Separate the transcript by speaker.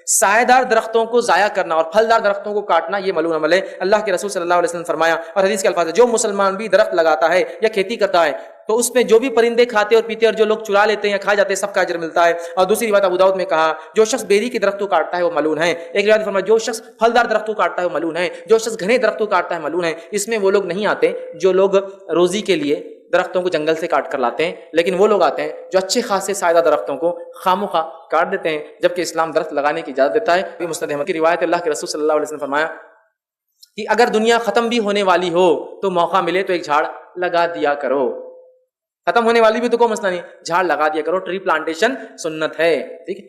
Speaker 1: सायेदार दरख्तों को जाया करना और फलदार दरख्तों को काटना ये मलून अमल है। अल्लाह के रसूल सल्लल्लाहु अलैहि वसल्लम ने फरमाया, और हदीस के अल्फाज है, जो मुसलमान भी दरख्त लगाता है या खेती करता है तो उसमें जो भी परिंदे खाते और पीते और जो लोग चुरा लेते हैं या खा जाते हैं सबका अजर मिलता है। और दूसरी बात अबू दाऊद में कहा, जो शख्स बेरी के दरख्त को काटता है वो मलून है। एक रिवायत में फरमाया, जो शख्स फलदार दरख्त को काटता है वो मलून है, जो शख्स घने दरख्त को काटता है मलून है। इसमें वो लोग नहीं आते जो लोग रोजी के लिए दरख्तों को जंगल से काट कर लाते हैं, लेकिन वो लोग आते हैं जो अच्छे खासे सायदा दरख्तों को खामोखा काट देते हैं, जबकि इस्लाम दरख्त लगाने की इजाजत देता है। मुस्नद अहमद की रिवायत, अल्लाह के रसूल सल्लल्लाहु अलैहि वसल्लम ने फरमाया कि अगर दुनिया खत्म भी होने वाली हो तो मौका मिले तो एक झाड़ लगा दिया करो। खत्म होने वाली भी तो कोई मसला नहीं, झाड़ लगा दिया करो। ट्री प्लांटेशन सुन्नत है, ठीक है।